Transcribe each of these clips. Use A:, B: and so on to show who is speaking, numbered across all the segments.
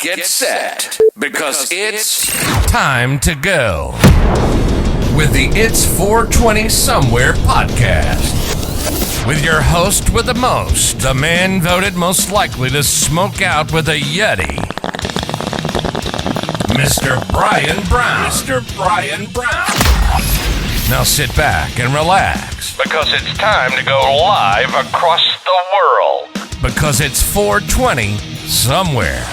A: Get set, because it's
B: time to go with the It's 420 Somewhere podcast. With your host with the most, the man voted most likely to smoke out with a Yeti, Mr. Brian Brown. Mr. Brian Brown. Now sit back and relax, because it's time to go live across the world. Because it's 420 Somewhere.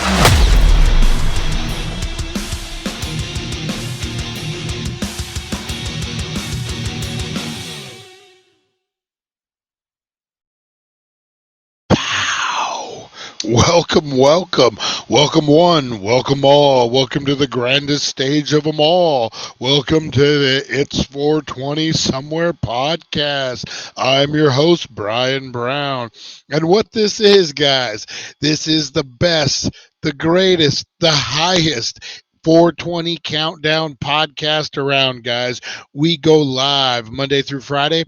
C: Welcome one, welcome all, welcome to the grandest stage of them all. Welcome to the It's 420 Somewhere podcast. I'm your host, Brian Brown. And what this is, guys, this is the best, the greatest, the highest 420 countdown podcast around, guys. We go live Monday through Friday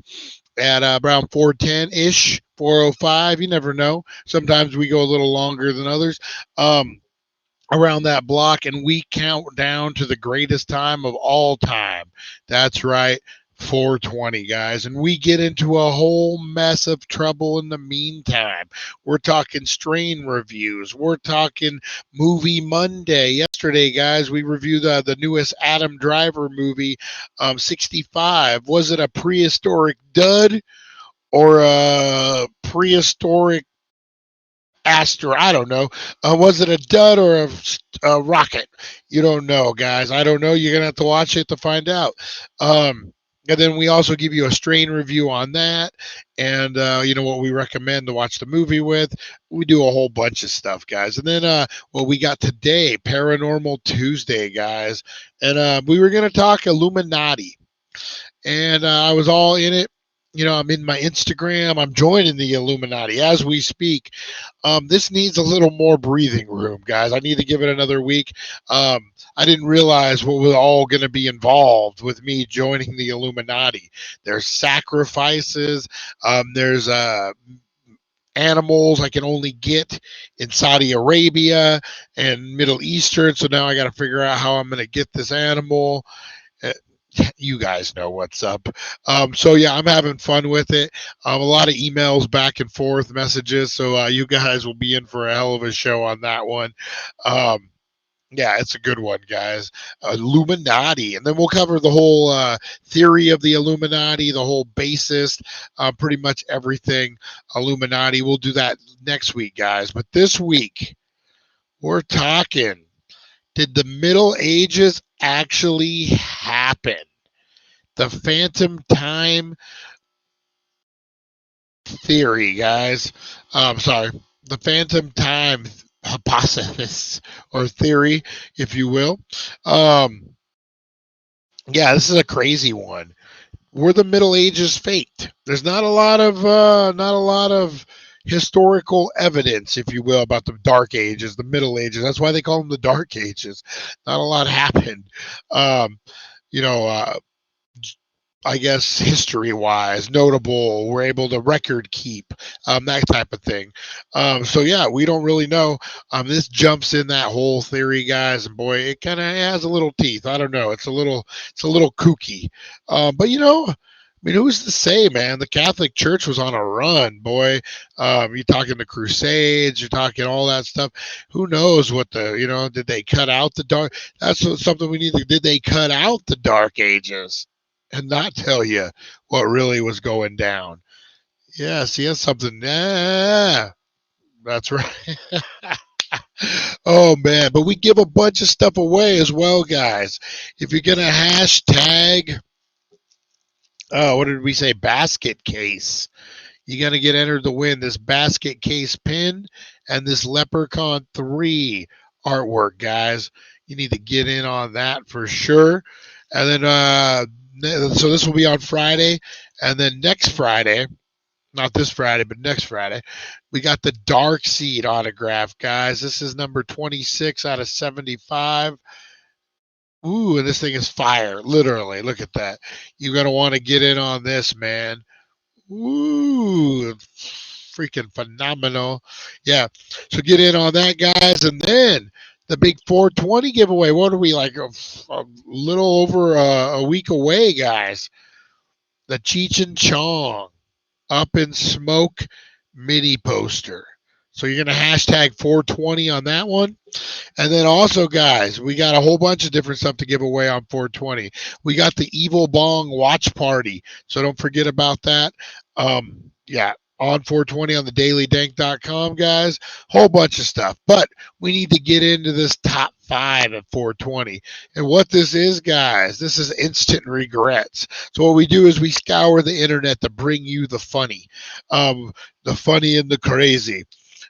C: at around 4:10-ish, 4:05. You never know. Sometimes we go a little longer than others. Around that block, and we count down to the greatest time of all time. That's right, 420, guys. And we get into a whole mess of trouble in the meantime. We're talking strain reviews. We're talking Movie Monday. Yesterday, guys, we reviewed the newest Adam Driver movie, 65. Was it a prehistoric dud or a prehistoric I don't know. Was it a dud or a rocket? You don't know, guys. I don't know. You're going to have to watch it to find out. And then we also give you a strain review on that. And, what we recommend to watch the movie with. We do a whole bunch of stuff, guys. And then what we got today, Paranormal Tuesday, guys. And we were going to talk Illuminati. And I was all in it. I'm in my Instagram. I'm joining the Illuminati as we speak. This needs a little more breathing room, guys. I need to give it another week. I didn't realize what was all going to be involved with me joining the Illuminati. There's sacrifices. There's animals I can only get in Saudi Arabia and Middle Eastern. So now I got to figure out how I'm going to get this animal. You guys know what's up. So yeah, I'm having fun with it. A lot of emails back and forth, messages. So you guys will be in for a hell of a show on that one. Yeah, it's a good one, guys. Illuminati. And then we'll cover the whole theory of the Illuminati, the whole basis, pretty much everything Illuminati. We'll do that next week, guys. But this week, we're talking, did the Middle Ages actually happen? The phantom time theory, guys. The phantom time hypothesis or theory, if you will. Yeah, this is a crazy one. Were the Middle Ages faked? There's not a lot of historical evidence, if you will, about the Dark Ages, the Middle Ages. That's why they call them the Dark Ages. Not a lot happened. I guess history-wise, notable, we're able to record keep, that type of thing. So yeah, we don't really know. This jumps in that whole theory, guys, and boy, it kind of has a little teeth. I don't know. It's a little kooky. But who's to say, man? The Catholic Church was on a run, boy. You're talking the Crusades, you're talking all that stuff. Who knows what did they cut out the dark? That's something we need to. Did they cut out the Dark Ages and not tell you what really was going down? Yeah, see, that's something. Yeah, that's right. Oh, man. But we give a bunch of stuff away as well, guys. If you're going to hashtag, what did we say? Basket case. You're going to get entered to win this basket case pin and this Leprechaun 3 artwork, guys. You need to get in on that for sure. And then, so this will be on Friday. And then next Friday, not this Friday, but next Friday, we got the Dark Seed autograph, guys. This is number 26 out of 75. Ooh, and this thing is fire, literally. Look at that. You're going to want to get in on this, man. Ooh, freaking phenomenal. Yeah, so get in on that, guys. And then the big 420 giveaway. What are we, like a little over a week away, guys? The Cheech and Chong Up in Smoke mini poster. So you're going to hashtag 420 on that one. And then also, guys, we got a whole bunch of different stuff to give away on 420. We got the Evil Bong watch party. So don't forget about that. Yeah, on 420 on the dailydank.com, guys. Whole bunch of stuff. But we need to get into this top 5 at 420. And what this is, guys, this is instant regrets. So what we do is we scour the internet to bring you the funny and the crazy.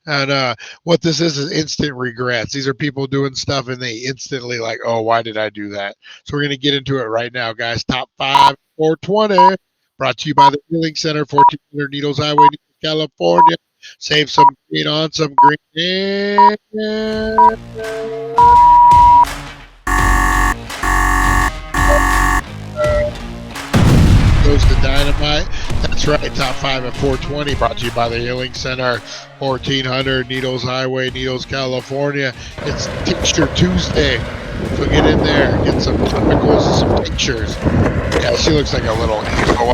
C: And what this is instant regrets. These are people doing stuff and they instantly like, oh, why did I do that? So we're going to get into it right now, guys. Top 5, 420. Brought to you by the Healing Center, 1400 Needles Highway, California. Save some green on some green. Goes to dynamite. That's right. Top 5 at 420. Brought to you by the Healing Center, 1400 Needles Highway, Needles, California. It's Picture Tuesday. So get in there, get some topicals and some pictures. Yeah, she looks like a little evil.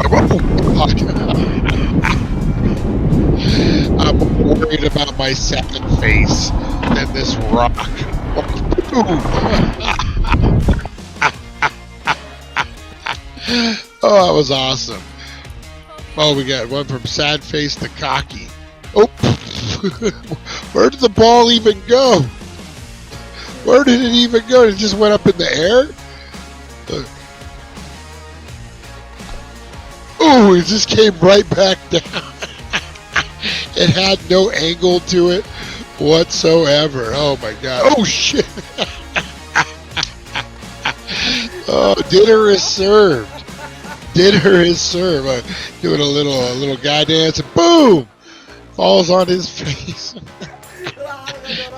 C: I'm more worried about my sad face than this rock. Oh, that was awesome. Oh, we got one from sad face to cocky. Oh, where did the ball even go? Where did it even go? It just went up in the air? Oh, it just came right back down. It had no angle to it whatsoever. Oh my God. Oh shit. Oh, dinner is served. Dinner is served. Doing a little guy dance and boom! Falls on his face.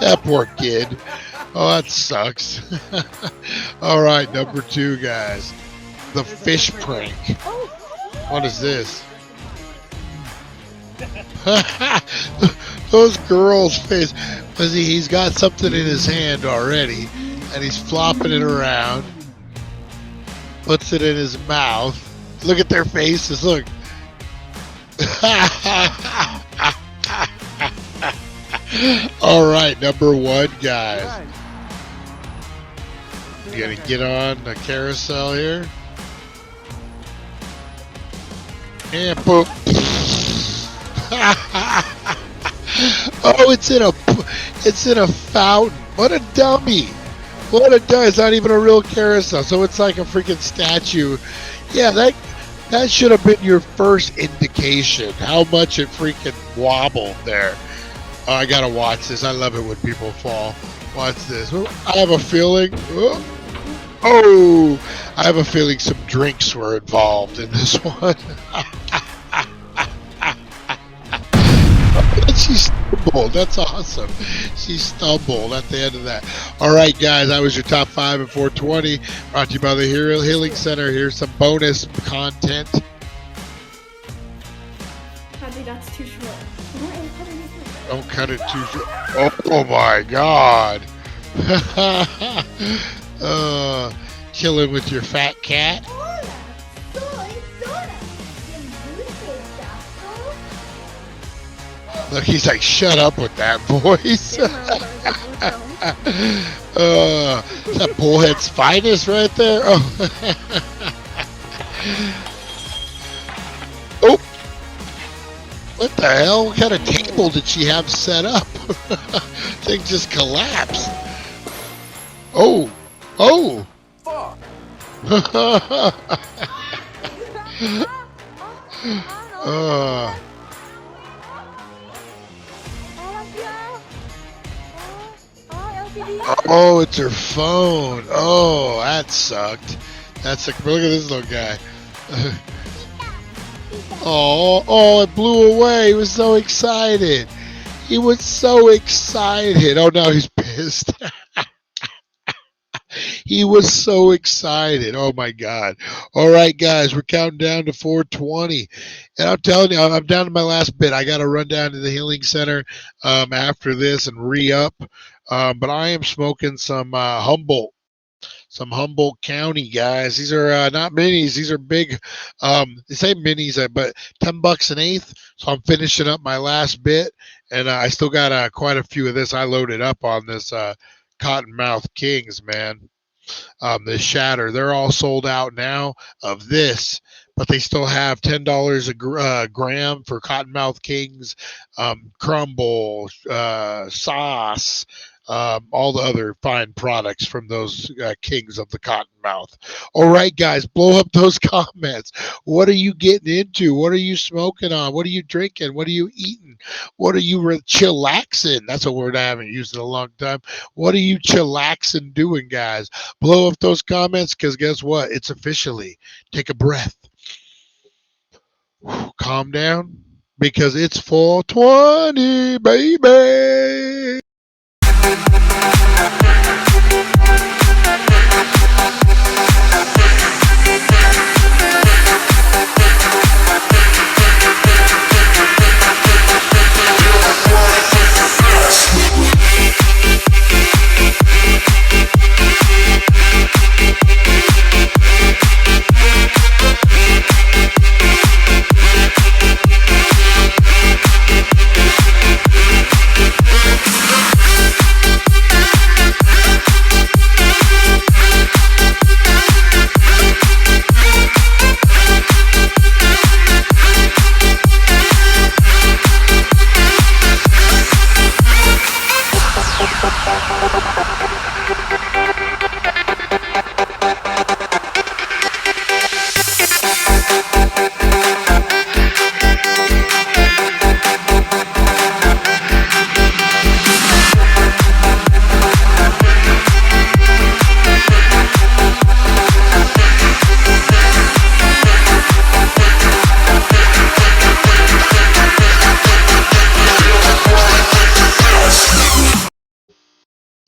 C: That poor kid. Oh, that sucks. All right, number 2, guys. The fish prank. What is this? Those girls' face. He's got something in his hand already, and he's flopping it around. Puts it in his mouth. Look at their faces. Look. All right, number 1, guys. You gotta get on the carousel here. And boom. Oh, it's in a fountain. What a dummy. What a dummy. It's not even a real carousel. So it's like a freaking statue. Yeah, that should have been your first indication how much it freaking wobbled there. Oh, I gotta watch this. I love it when people fall. Watch this. I have a feeling. Oh, I have a feeling some drinks were involved in this one. She stumbled. That's awesome. She stumbled at the end of that. All right, guys, that was your top 5 at 420. Brought to you by the Healing Center. Here's some bonus content.
D: That's too short.
C: Don't cut it too short. Oh my God. Chilling with your fat cat. Look, he's like, shut up with that voice. That bullhead's finest right there. Oh. Oh. What the hell? What kind of table did she have set up? Thing just collapsed. Oh. Oh. Fuck. Oh, it's her phone. Oh, that sucked. That's like, look at this little guy. Oh, it blew away. He was so excited. He was so excited. Oh, now he's pissed. He was so excited. Oh, my God. All right, guys, we're counting down to 420. And I'm telling you, I'm down to my last bit. I got to run down to the Healing Center after this and re-up. But I am smoking some Humboldt. Some Humboldt County, guys. These are not minis. These are big. They say minis, but $10 an eighth. So I'm finishing up my last bit, and I still got quite a few of this. I loaded up on this Cottonmouth Kings, man. This Shatter. They're all sold out now of this, but they still have $10 a gram for Cottonmouth Kings, Crumble, Sauce, all the other fine products from those kings of the Cottonmouth. All right, guys, blow up those comments. What are you getting into? What are you smoking on? What are you drinking? What are you eating? What are you chillaxing? That's a word I haven't used in a long time. What are you chillaxing doing, guys? Blow up those comments because guess what? It's officially. Take a breath. Calm down because it's 420, baby.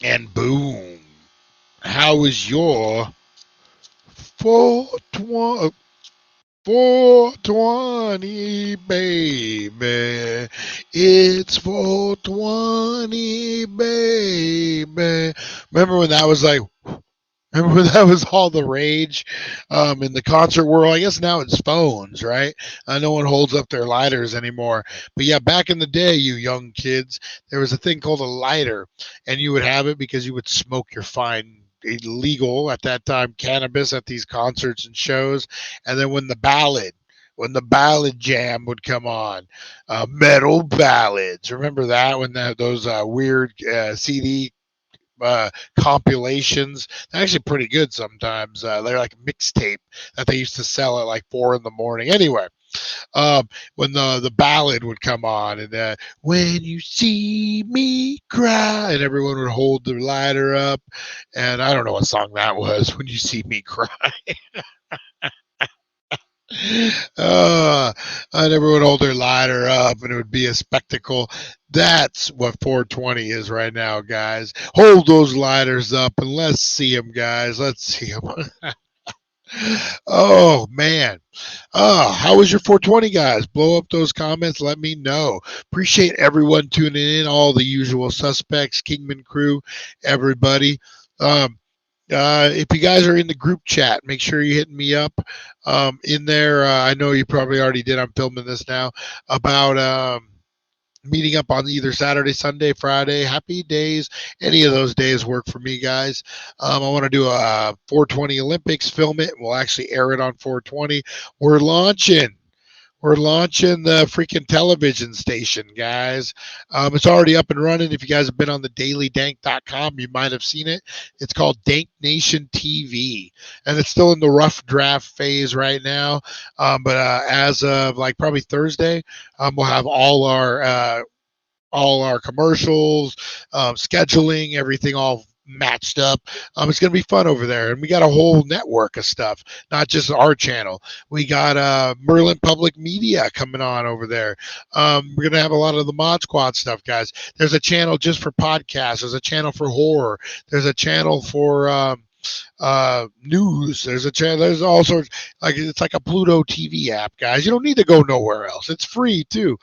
C: And boom. How is your 420, 420, baby? It's 420, baby. Remember when that was like, remember when that was all the rage in the concert world? I guess now it's phones, right? No one holds up their lighters anymore. But yeah, back in the day, you young kids, there was a thing called a lighter, and you would have it because you would smoke your fine illegal at that time cannabis at these concerts and shows. And then when the ballad jam would come on, metal ballads. Remember that when those weird CD compilations. They're actually pretty good sometimes. They're like a mixtape that they used to sell at like 4 in the morning. Anyway, when the ballad would come on and when you see me cry, and everyone would hold their lighter up, and I don't know what song that was. When you see me cry. uh, and everyone would hold their lighter up, and it would be a spectacle. That's what 420 is right now, guys. Hold those lighters up and let's see them, guys. Let's see them. Oh man. How was your 420, guys? Blow up those comments. Let me know. Appreciate everyone tuning in. All the usual suspects, Kingman crew, everybody. If you guys are in the group chat, make sure you're hitting me up in there. I know you probably already did. I'm filming this now about meeting up on either Saturday, Sunday, Friday. Happy days. Any of those days work for me, guys. I want to do a 420 Olympics, film it. We'll actually air it on 420. We're launching. We're launching the freaking television station, guys. It's already up and running. If you guys have been on the dailydank.com, you might have seen it. It's called Dank Nation TV, and it's still in the rough draft phase right now. But as of like probably Thursday, we'll have all our commercials, scheduling, everything all matched up. It's going to be fun over there. And we got a whole network of stuff, not just our channel. We got Merlin Public Media coming on over there. We're going to have a lot of the Mod Squad stuff, guys. There's a channel just for podcasts. There's a channel for horror. There's a channel for news. There's a channel. There's all sorts. Like it's like a Pluto TV app, guys. You don't need to go nowhere else. It's free too.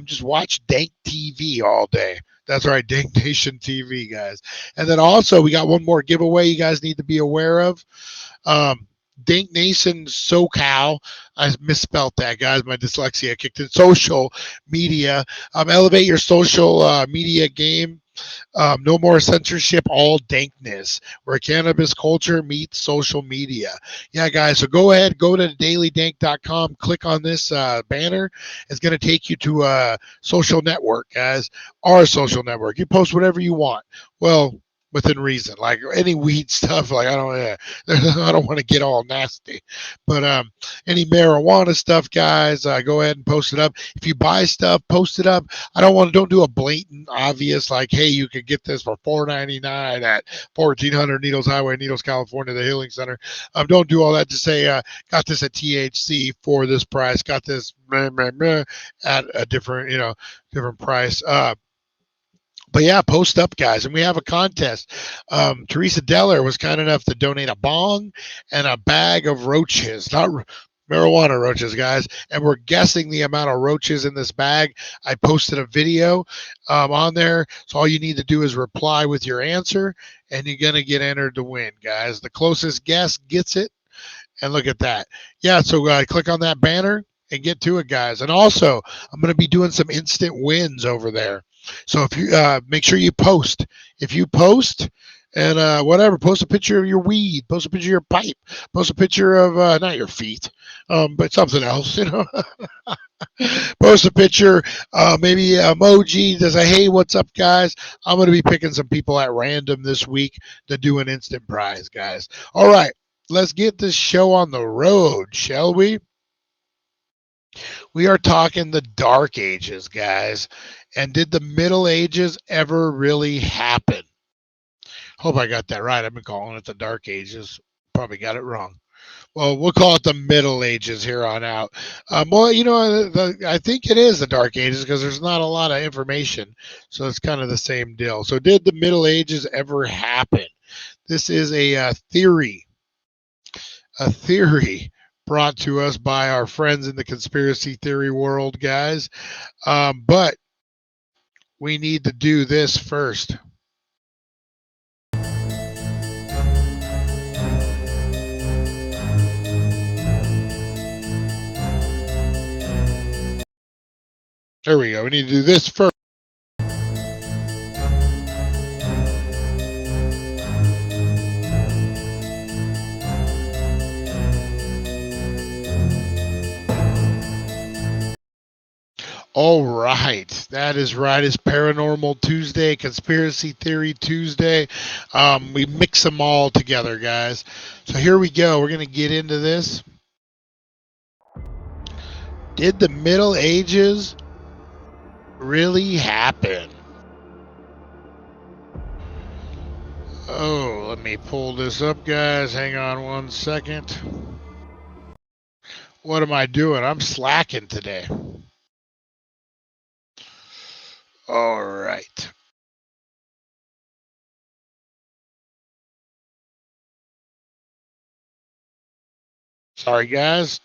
C: Just watch Dank TV all day. That's right, Dank Nation TV, guys. And then also we got one more giveaway you guys need to be aware of. Dank Nation SoCal. I misspelled that, guys. My dyslexia kicked in. Social media. Elevate your social media game. No more censorship, all dankness, where cannabis culture meets social media. Yeah, guys, so go ahead, go to dailydank.com, click on this banner. It's going to take you to a social network, guys, our social network. You post whatever you want. Well, within reason, like any weed stuff. Like I don't want to get all nasty, but any marijuana stuff, guys, go ahead and post it up. If you buy stuff, post it up. Don't do a blatant, obvious like, hey, you could get this for $4.99 at 1400 Needles Highway, Needles, California, the Healing Center. Don't do all that to say got this at THC for this price. Got this at a different different price. But yeah, post up, guys. And we have a contest. Teresa Deller was kind enough to donate a bong and a bag of roaches, not marijuana roaches, guys. And we're guessing the amount of roaches in this bag. I posted a video on there. So all you need to do is reply with your answer, and you're going to get entered to win, guys. The closest guess gets it. And look at that. Yeah, so click on that banner and get to it, guys. And also, I'm going to be doing some instant wins over there. So if you make sure you post. If you post and whatever, post a picture of your weed, post a picture of your pipe, post a picture of not your feet, but something else, Post a picture, maybe emoji that say, hey, what's up, guys? I'm going to be picking some people at random this week to do an instant prize, guys. All right, let's get this show on the road, shall we? We are talking the Dark Ages, guys. And did the Middle Ages ever really happen? Hope I got that right. I've been calling it the Dark Ages. Probably got it wrong. Well, we'll call it the Middle Ages here on out. Well, I think it is the Dark Ages because there's not a lot of information. So it's kind of the same deal. So did the Middle Ages ever happen? This is a theory. A theory brought to us by our friends in the conspiracy theory world, guys. But we need to do this first. There we go. We need to do this first. All right. That is right. It's Paranormal Tuesday, Conspiracy Theory Tuesday. We mix them all together, guys. So here we go. We're going to get into this. Did the Middle Ages really happen? Oh, let me pull this up, guys. Hang on one second. What am I doing? I'm slacking today. All right. Sorry, guys.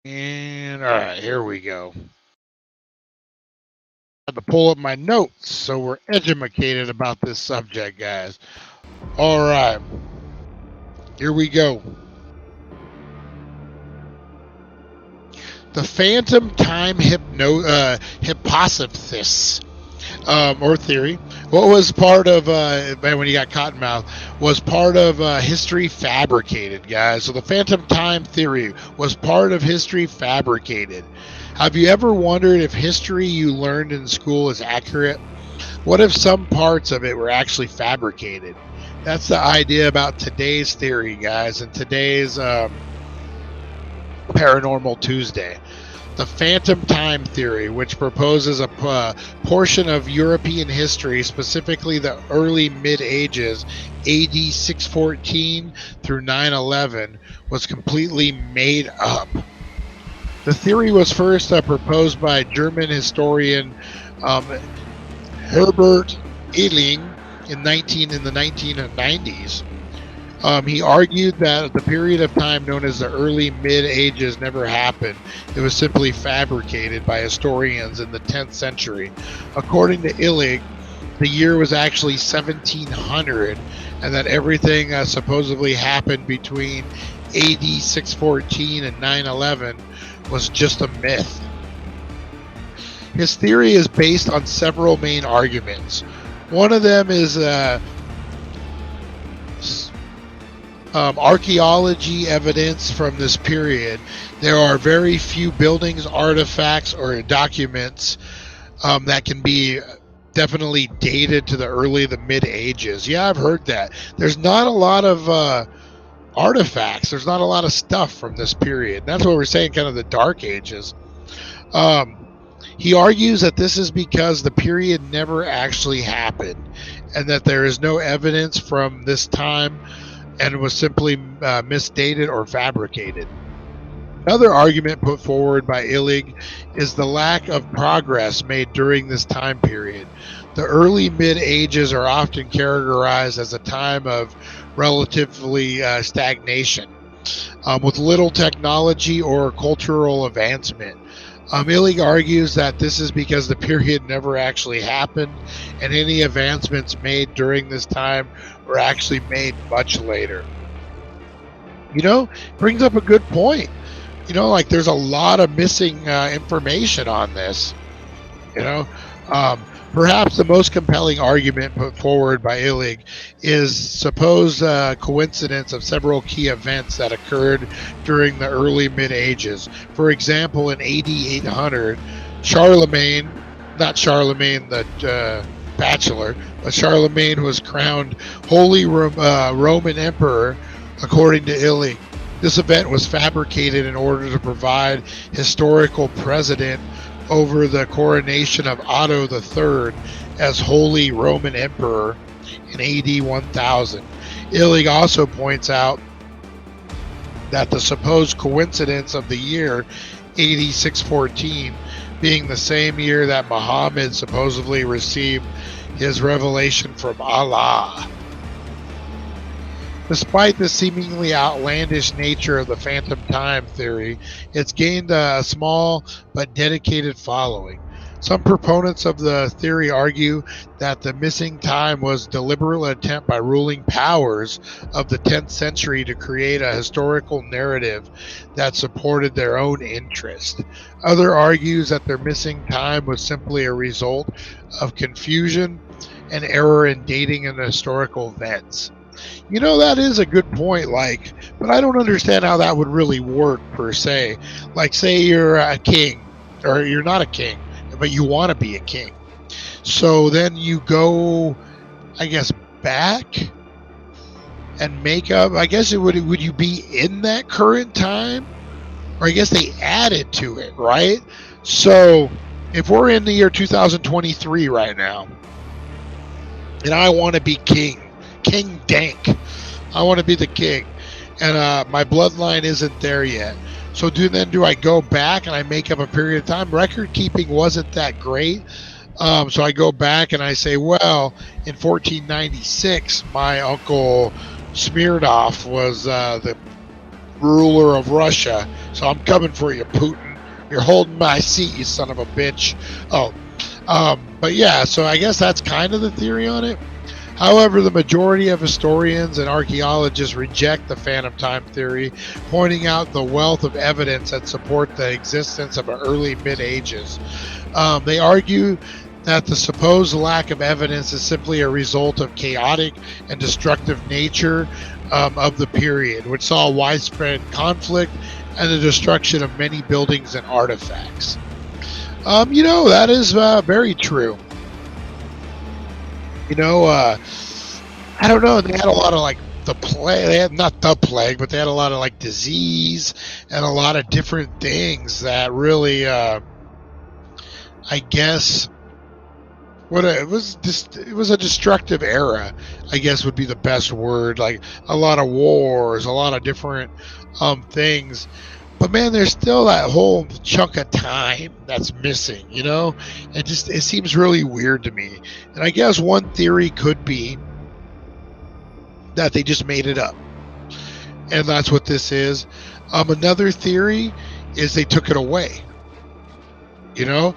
C: And all right, here we go. I had to pull up my notes so we're educated about this subject, guys. All right. Here we go. The phantom time hypothesis or theory, what was part of when you got Cottonmouth, was part of history fabricated, guys. So the phantom time theory was part of history fabricated. Have you ever wondered if history you learned in school is accurate? What if some parts of it were actually fabricated? That's the idea about today's theory, guys, and today's Paranormal Tuesday. The phantom time theory, which proposes a portion of European history, specifically the early mid-ages, AD 614 through 911, was completely made up. The theory was first proposed by German historian Heribert Illig in the 1990s. He argued that the period of time known as the early mid-ages never happened. It was simply fabricated by historians in the 10th century. According to Illig, the year was actually 1700, and that everything supposedly happened between AD 614 and 911 was just a myth. His theory is based on several main arguments. One of them is archaeology evidence from this period. There are very few buildings, artifacts, or documents that can be definitely dated to the mid ages. Yeah, I've heard that. There's not a lot of artifacts. There's not a lot of stuff from this period. That's what we're saying, kind of the Dark Ages. He argues that this is because the period never actually happened, and that there is no evidence from this time, and was simply misdated or fabricated. Another argument put forward by Illig is the lack of progress made during this time period. The early mid-ages are often characterized as a time of relatively stagnation, with little technology or cultural advancement. Illig argues that this is because the period never actually happened, and any advancements made during this time were actually made much later. Brings up a good point. Like there's a lot of missing information on this. Perhaps the most compelling argument put forward by Illig is supposed coincidence of several key events that occurred during the early mid-ages. For example, in AD 800, Charlemagne, not Charlemagne the Bachelor, but Charlemagne was crowned Holy Roman Emperor, according to Illig. This event was fabricated in order to provide historical precedent over the coronation of Otto III as Holy Roman Emperor in AD 1000. Illig also points out that the supposed coincidence of the year AD 614 being the same year that Muhammad supposedly received his revelation from Allah. Despite the seemingly outlandish nature of the phantom time theory, it's gained a small but dedicated following. Some proponents of the theory argue that the missing time was a deliberate attempt by ruling powers of the 10th century to create a historical narrative that supported their own interest. Others argues that their missing time was simply a result of confusion and error in dating and historical events. That is a good point, but I don't understand how that would really work per se. Like, say you're a king, or you're not a king, but you want to be a king. So then you go, I guess, back and make up, I guess would you be in that current time? Or I guess they added to it, right? So if we're in the year 2023 right now, and I want to be king Dank. I want to be the king, and my bloodline isn't there yet. So do I go back and I make up a period of time? Record keeping wasn't that great, so I go back and I say, well, in 1496, my uncle Smirnov was the ruler of Russia, so I'm coming for you, Putin. You're holding my seat, you son of a bitch. But yeah, so I guess that's kind of the theory on it. However, the majority of historians and archaeologists reject the phantom time theory, pointing out the wealth of evidence that support the existence of early mid-ages. They argue that the supposed lack of evidence is simply a result of chaotic and destructive nature of the period, which saw widespread conflict and the destruction of many buildings and artifacts. That is very true. I don't know. They had a lot of the plague. They had not the plague, but they had a lot of disease and a lot of different things that really, I guess, it was a destructive era, I guess would be the best word. Like a lot of wars, a lot of different things. But man, there's still that whole chunk of time that's missing, It seems really weird to me. And I guess one theory could be that they just made it up. and that's what this is. Another theory is they took it away. You know,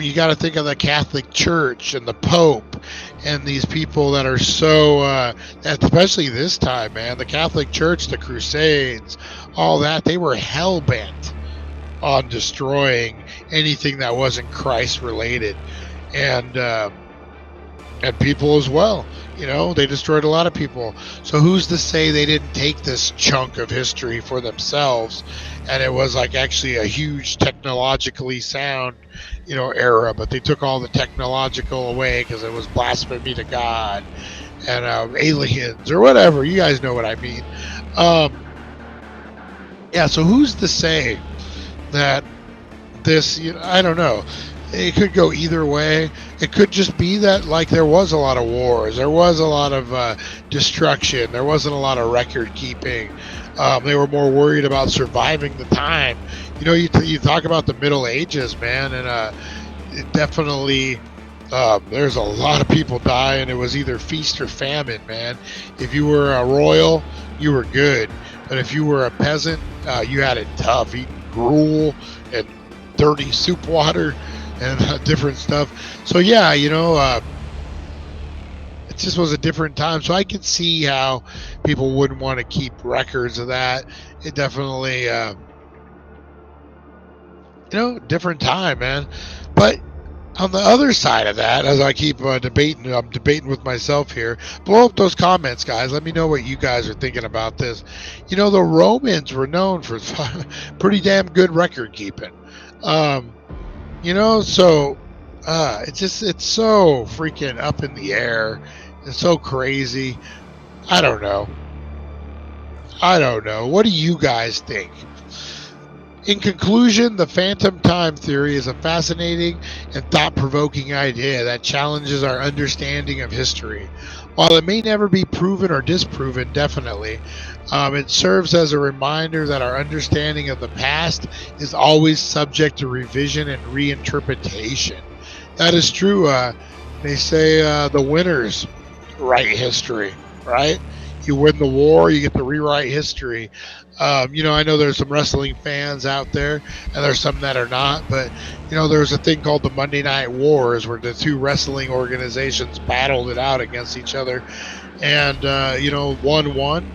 C: you got to think of the Catholic Church and the Pope and these people that are so, especially this time, man, the Catholic Church, the Crusades, all that, they were hell bent on destroying anything that wasn't Christ related. And people as well. You know, they destroyed a lot of people. So who's to say they didn't take this chunk of history for themselves, and it was like actually a huge technologically sound, era, but they took all the technological away because it was blasphemy to God and aliens or whatever. You guys know what I mean. Yeah. So who's to say that this? I don't know. It could go either way. It could just be that like there was a lot of wars, there was a lot of destruction, there wasn't a lot of record keeping. They were more worried about surviving the time. You talk about the Middle Ages, man, and it definitely there's a lot of people dying. It was either feast or famine, man. If you were a royal, you were good, but if you were a peasant, you had it tough, eating gruel and dirty soup water and different stuff. So yeah, it just was a different time. So I can see how people wouldn't want to keep records of that. It definitely, different time, man. But on the other side of that, as I keep debating, I'm debating with myself here. Blow up those comments, guys. Let me know what you guys are thinking about this. The Romans were known for pretty damn good record keeping. So it's so freaking up in the air. It's so crazy. I don't know. What do you guys think? In conclusion, the phantom time theory is a fascinating and thought-provoking idea that challenges our understanding of history. While it may never be proven or disproven, definitely, it serves as a reminder that our understanding of the past is always subject to revision and reinterpretation. That is true. They say the winners write history, right? You win the war, you get to rewrite history. I know there's some wrestling fans out there, and there's some that are not, but there's a thing called the Monday Night Wars where the two wrestling organizations battled it out against each other, and one won,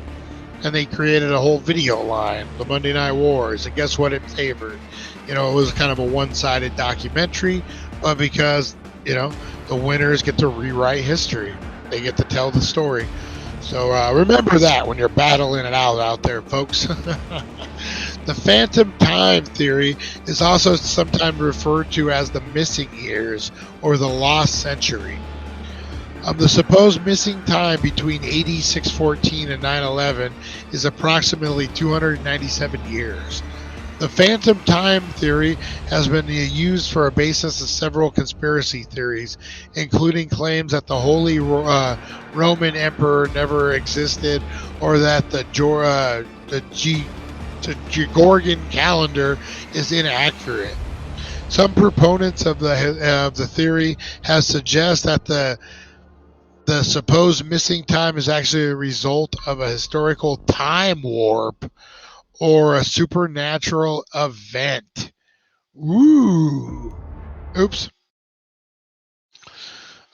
C: and they created a whole video line, the Monday Night Wars, and guess what it favored? It was kind of a one-sided documentary, but because the winners get to rewrite history, they get to tell the story. So remember that when you're battling it out there, folks. The phantom time theory is also sometimes referred to as the missing years or the lost century. The supposed missing time between AD 614 and 911 is approximately 297 years. The phantom time theory has been used for a basis of several conspiracy theories, including claims that the Holy Roman Emperor never existed, or that the Gregorian calendar is inaccurate. Some proponents of the theory have suggested that the supposed missing time is actually a result of a historical time warp or a supernatural event. Ooh. Oops.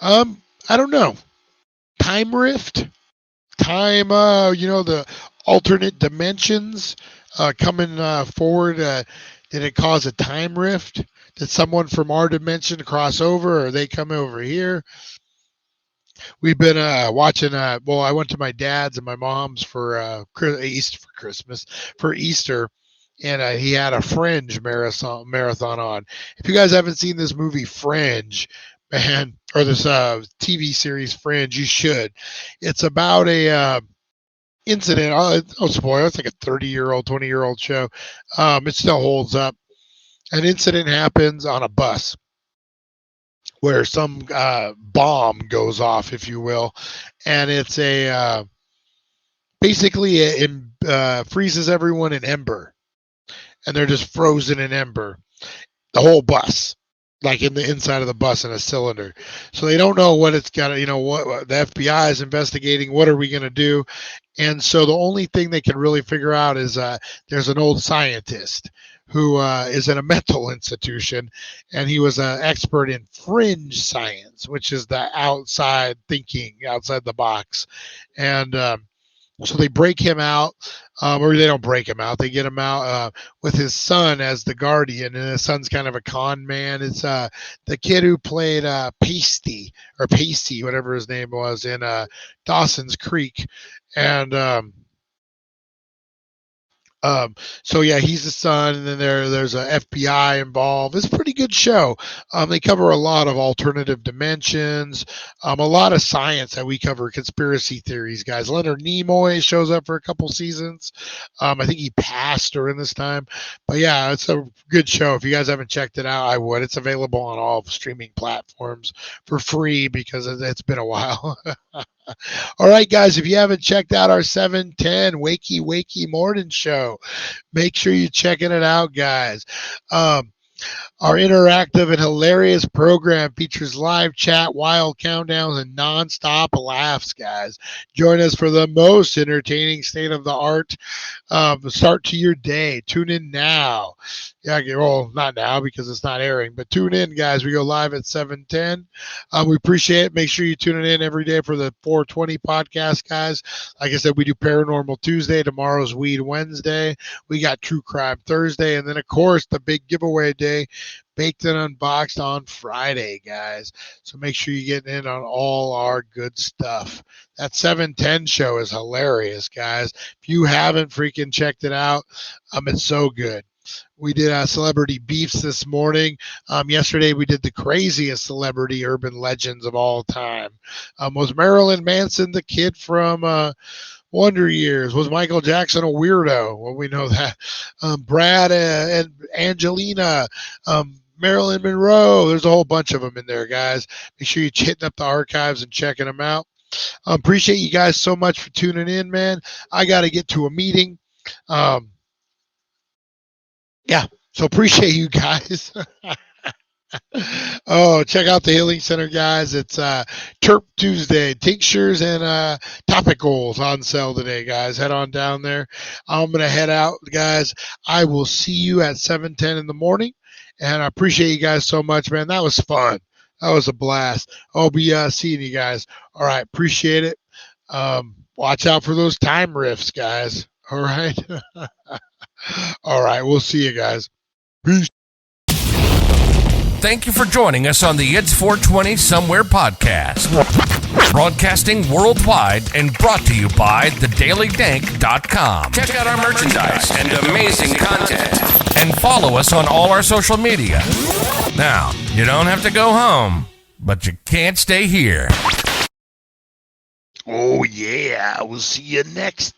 C: I don't know. Time rift? Time, the alternate dimensions coming forward. Did it cause a time rift? Did someone from our dimension cross over, or they come over here? We've been watching. Well, I went to my dad's and my mom's for Christmas, for Easter, and he had a Fringe marathon on. If you guys haven't seen this movie Fringe, man, or this TV series Fringe, you should. It's about a incident. Oh, spoiler! It's like a 30-year-old, 20-year-old show. It still holds up. An incident happens on a bus where some bomb goes off, if you will, and it's basically it freezes everyone in ember, and they're just frozen in ember, the whole bus. like in the inside of the bus in a cylinder. So they don't know what it's got. What the FBI is investigating. What are we going to do? And so the only thing they can really figure out is there's an old scientist who is in a mental institution, and he was an expert in fringe science, which is the outside thinking, outside the box. And so they break him out, or they don't break him out. They get him out with his son as the guardian, and his son's kind of a con man. It's the kid who played Pacey, whatever his name was, in Dawson's Creek, and so yeah, he's the son, and then there's a FBI involved. It's a pretty good show. They cover a lot of alternative dimensions, a lot of science that we cover, conspiracy theories, guys. Leonard Nimoy shows up for a couple seasons. I think he passed during this time, but yeah, it's a good show. If you guys haven't checked it out, I would. It's available on all streaming platforms for free because it's been a while. All right, guys, if you haven't checked out our 710 Wakey Morning Show, make sure you're checking it out, guys. Our interactive and hilarious program features live chat, wild countdowns, and nonstop laughs, guys. Join us for the most entertaining state-of-the-art start to your day. Tune in now. Yeah, well, not now because it's not airing, but tune in, guys. We go live at 7:10. We appreciate it. Make sure you tune in every day for the 420 podcast, guys. Like I said, we do Paranormal Tuesday. Tomorrow's Weed Wednesday. We got True Crime Thursday. And then, of course, the big giveaway day, Baked and Unboxed on Friday, guys. So make sure you get in on all our good stuff. That 710 show is hilarious, guys. If you haven't freaking checked it out, it's so good. We did celebrity beefs this morning. Yesterday we did the craziest celebrity urban legends of all time. Was Marilyn Manson the kid from Wonder Years? Was Michael Jackson a weirdo? Well, we know that. Brad and Angelina, Marilyn Monroe. There's a whole bunch of them in there, guys. Make sure you're hitting up the archives and checking them out. Appreciate you guys so much for tuning in, man. I got to get to a meeting. Yeah, so appreciate you guys. Oh, check out the Healing Center, guys. It's Terp Tuesday. Tinctures and topicals on sale today, guys. Head on down there. I'm going to head out, guys. I will see you at 7:10 in the morning. And I appreciate you guys so much, man. That was fun. That was a blast. I'll be seeing you guys. All right, appreciate it. Watch out for those time rifts, guys. All right. All right, we'll see you guys. Peace.
B: Thank you for joining us on the It's 420 Somewhere podcast. Broadcasting worldwide and brought to you by thedailydank.com.
A: Check out our merchandise and amazing content.
B: And follow us on all our social media. Now, you don't have to go home, but you can't stay here.
C: Oh, yeah. We'll see you next